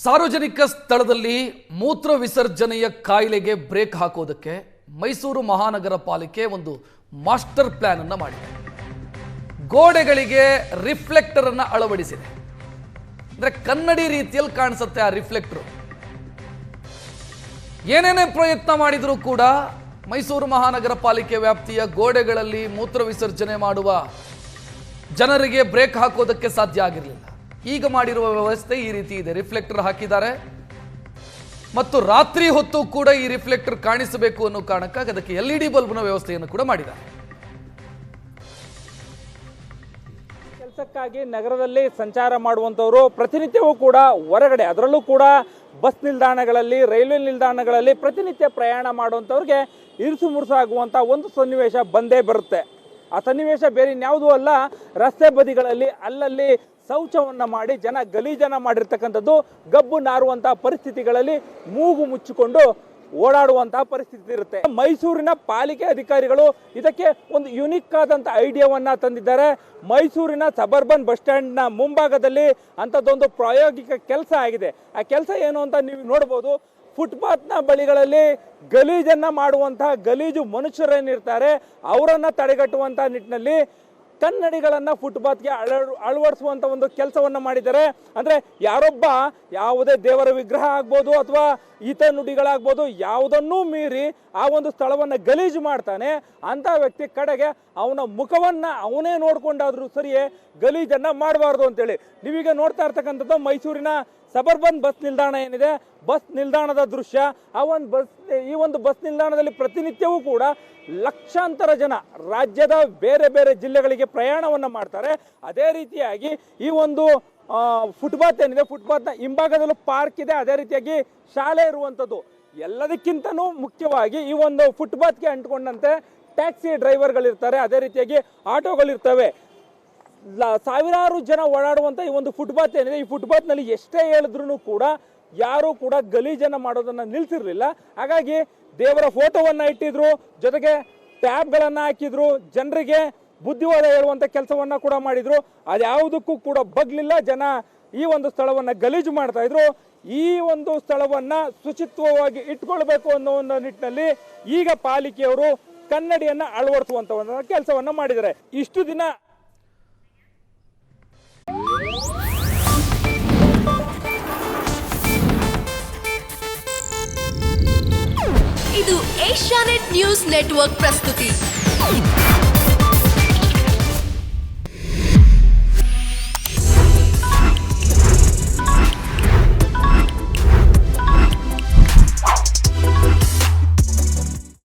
ಸಾರ್ವಜನಿಕ ಸ್ಥಳದಲ್ಲಿ ಮೂತ್ರ ವಿಸರ್ಜನೆಯ ಕಾಯಿಲೆಗೆ ಬ್ರೇಕ್ ಹಾಕೋದಕ್ಕೆ ಮೈಸೂರು ಮಹಾನಗರ ಪಾಲಿಕೆ ಒಂದು ಮಾಸ್ಟರ್ ಪ್ಲಾನ್ ಅನ್ನು ಮಾಡಿದೆ. ಗೋಡೆಗಳಿಗೆ ರಿಫ್ಲೆಕ್ಟರ್ ಅನ್ನು ಅಳವಡಿಸಿದೆ. ಅಂದ್ರೆ ಕನ್ನಡಿ ರೀತಿಯಲ್ಲಿ ಕಾಣಿಸುತ್ತೆ ಆ ರಿಫ್ಲೆಕ್ಟರ್. ಏನೇನೇ ಪ್ರಯತ್ನ ಮಾಡಿದರೂ ಕೂಡ ಮೈಸೂರು ಮಹಾನಗರ ಪಾಲಿಕೆ ವ್ಯಾಪ್ತಿಯ ಗೋಡೆಗಳಲ್ಲಿ ಮೂತ್ರ ವಿಸರ್ಜನೆ ಮಾಡುವ ಜನರಿಗೆ ಬ್ರೇಕ್ ಹಾಕೋದಕ್ಕೆ ಸಾಧ್ಯ ಆಗಿರಲಿಲ್ಲ. ಈಗ ಮಾಡಿರುವ ವ್ಯವಸ್ಥೆ ಈ ರೀತಿ ಇದೆ. ರಿಫ್ಲೆಕ್ಟರ್ ಹಾಕಿದ್ದಾರೆ ಮತ್ತು ರಾತ್ರಿ ಹೊತ್ತು ಕೂಡ ಈ ರಿಫ್ಲೆಕ್ಟರ್ ಕಾಣಿಸಬೇಕು ಅನ್ನೋ ಕಾರಣಕ್ಕಾಗಿ ಅದಕ್ಕೆ LED ಬಲ್ಬ್ನ ವ್ಯವಸ್ಥೆಯನ್ನು ಕೂಡ ಮಾಡಿದ್ದಾರೆ. ಕೆಲಸಕ್ಕಾಗಿ ನಗರದಲ್ಲಿ ಸಂಚಾರ ಮಾಡುವಂತವರು ಪ್ರತಿನಿತ್ಯವೂ ಕೂಡ ಹೊರಗಡೆ, ಅದರಲ್ಲೂ ಕೂಡ ಬಸ್ ನಿಲ್ದಾಣಗಳಲ್ಲಿ, ರೈಲ್ವೆ ನಿಲ್ದಾಣಗಳಲ್ಲಿ ಪ್ರತಿನಿತ್ಯ ಪ್ರಯಾಣ ಮಾಡುವಂಥವ್ರಿಗೆ ಇರುಸು ಮುರುಸು ಆಗುವಂಥ ಒಂದು ಸನ್ನಿವೇಶ ಬಂದೇ ಬರುತ್ತೆ. ಆ ಸನ್ನಿವೇಶ ಬೇರೆ ಇನ್ಯಾವುದೂ ಅಲ್ಲ, ರಸ್ತೆ ಬದಿಗಳಲ್ಲಿ ಅಲ್ಲಲ್ಲಿ ಶೌಚವನ್ನು ಮಾಡಿ ಜನ ಗಲೀಜನ್ನು ಮಾಡಿರ್ತಕ್ಕಂಥದ್ದು, ಗಬ್ಬು ನಾರುವಂತಹ ಪರಿಸ್ಥಿತಿಗಳಲ್ಲಿ ಮೂಗು ಮುಚ್ಚಿಕೊಂಡು ಓಡಾಡುವಂತಹ ಪರಿಸ್ಥಿತಿ ಇರುತ್ತೆ. ಮೈಸೂರಿನ ಪಾಲಿಕೆ ಅಧಿಕಾರಿಗಳು ಇದಕ್ಕೆ ಒಂದು ಯುನಿಕ್ ಆದಂಥ ಐಡಿಯಾವನ್ನ ತಂದಿದ್ದಾರೆ. ಮೈಸೂರಿನ ಸಬರ್ಬನ್ ಬಸ್ ಸ್ಟ್ಯಾಂಡ್ನ ಮುಂಭಾಗದಲ್ಲಿ ಅಂಥದ್ದೊಂದು ಪ್ರಾಯೋಗಿಕ ಕೆಲಸ ಆಗಿದೆ. ಆ ಕೆಲಸ ಏನು ಅಂತ ನೀವು ನೋಡ್ಬೋದು. ಫುಟ್ಪಾತ್ನ ಬಳಿಗಳಲ್ಲಿ ಗಲೀಜನ್ನು ಮಾಡುವಂತಹ ಗಲೀಜು ಮನುಷ್ಯರೇನಿರ್ತಾರೆ ಅವರನ್ನು ತಡೆಗಟ್ಟುವಂತಹ ನಿಟ್ಟಿನಲ್ಲಿ ಕನ್ನಡಿಗಳನ್ನು ಫುಟ್ಪಾತ್ಗೆ ಅಳವಡಿಸುವಂಥ ಒಂದು ಕೆಲಸವನ್ನು ಮಾಡಿದ್ದಾರೆ. ಅಂದರೆ ಯಾರೊಬ್ಬ ಯಾವುದೇ ದೇವರ ವಿಗ್ರಹ ಆಗ್ಬೋದು ಅಥವಾ ಈತ ನುಡಿಗಳಾಗ್ಬೋದು, ಯಾವುದನ್ನೂ ಮೀರಿ ಆ ಒಂದು ಸ್ಥಳವನ್ನು ಗಲೀಜು ಮಾಡ್ತಾನೆ ಅಂಥ ವ್ಯಕ್ತಿ ಕಡೆಗೆ ಅವನ ಮುಖವನ್ನು ಅವನೇ ನೋಡ್ಕೊಂಡಾದ್ರೂ ಸರಿಯೇ ಗಲೀಜನ್ನು ಮಾಡಬಾರ್ದು ಅಂತೇಳಿ ನೀವೀಗ ನೋಡ್ತಾ ಇರ್ತಕ್ಕಂಥದ್ದು ಮೈಸೂರಿನ ಸಬರ್ಬನ್ ಬಸ್ ನಿಲ್ದಾಣ ಏನಿದೆ, ಬಸ್ ನಿಲ್ದಾಣದ ದೃಶ್ಯ. ಈ ಒಂದು ಬಸ್ ನಿಲ್ದಾಣದಲ್ಲಿ ಪ್ರತಿನಿತ್ಯವೂ ಕೂಡ ಲಕ್ಷಾಂತರ ಜನ ರಾಜ್ಯದ ಬೇರೆ ಬೇರೆ ಜಿಲ್ಲೆಗಳಿಗೆ ಪ್ರಯಾಣವನ್ನು ಮಾಡ್ತಾರೆ. ಅದೇ ರೀತಿಯಾಗಿ ಈ ಒಂದು ಫುಟ್ಪಾತ್ ಏನಿದೆ, ಫುಟ್ಪಾತ್ನ ಹಿಂಭಾಗದಲ್ಲೂ ಪಾರ್ಕ್ ಇದೆ, ಅದೇ ರೀತಿಯಾಗಿ ಶಾಲೆ ಇರುವಂಥದ್ದು. ಎಲ್ಲದಕ್ಕಿಂತನೂ ಮುಖ್ಯವಾಗಿ ಈ ಒಂದು ಫುಟ್ಪಾತ್ಗೆ ಅಂಟ್ಕೊಂಡಂತೆ ಟ್ಯಾಕ್ಸಿ ಡ್ರೈವರ್ಗಳಿರ್ತಾರೆ, ಅದೇ ರೀತಿಯಾಗಿ ಆಟೋಗಳಿರ್ತವೆ. ಸಾವಿರಾರು ಜನ ಓಡಾಡುವಂಥ ಈ ಒಂದು ಫುಟ್ಪಾತ್ ಏನಿದೆ, ಈ ಫುಟ್ಪಾತ್ನಲ್ಲಿ ಎಷ್ಟೇ ಹೇಳಿದ್ರು ಕೂಡ ಯಾರು ಕೂಡ ಗಲೀಜನ್ನು ಮಾಡೋದನ್ನು ನಿಲ್ಸಿರ್ಲಿಲ್ಲ. ಹಾಗಾಗಿ ದೇವರ ಫೋಟೋವನ್ನು ಇಟ್ಟಿದ್ರು, ಜೊತೆಗೆ ಟ್ಯಾಬ್ಗಳನ್ನು ಹಾಕಿದ್ರು, ಜನರಿಗೆ ಬುದ್ಧಿವಾದ ಹೇಳುವಂಥ ಕೆಲಸವನ್ನು ಕೂಡ ಮಾಡಿದ್ರು. ಅದ್ಯಾವುದಕ್ಕೂ ಕೂಡ ಬಗ್ಲಿಲ್ಲ. ಜನ ಈ ಒಂದು ಸ್ಥಳವನ್ನು ಗಲೀಜು ಮಾಡ್ತಾ ಇದ್ರು. ಈ ಒಂದು ಸ್ಥಳವನ್ನು ಶುಚಿತ್ವವಾಗಿ ಇಟ್ಕೊಳ್ಬೇಕು ಅನ್ನೋ ಒಂದು ನಿಟ್ಟಿನಲ್ಲಿ ಈಗ ಪಾಲಿಕೆಯವರು ಕನ್ನಡಿಯನ್ನು ಅಳವಡಿಸುವಂತ ಒಂದು ಕೆಲಸವನ್ನು ಮಾಡಿದ್ದಾರೆ. ಇಷ್ಟು ದಿನ ಇದು ಏಷ್ಯಾನೆಟ್ ನ್ಯೂಸ್ ನೆಟ್ವರ್ಕ್ ಪ್ರಸ್ತುತಿ.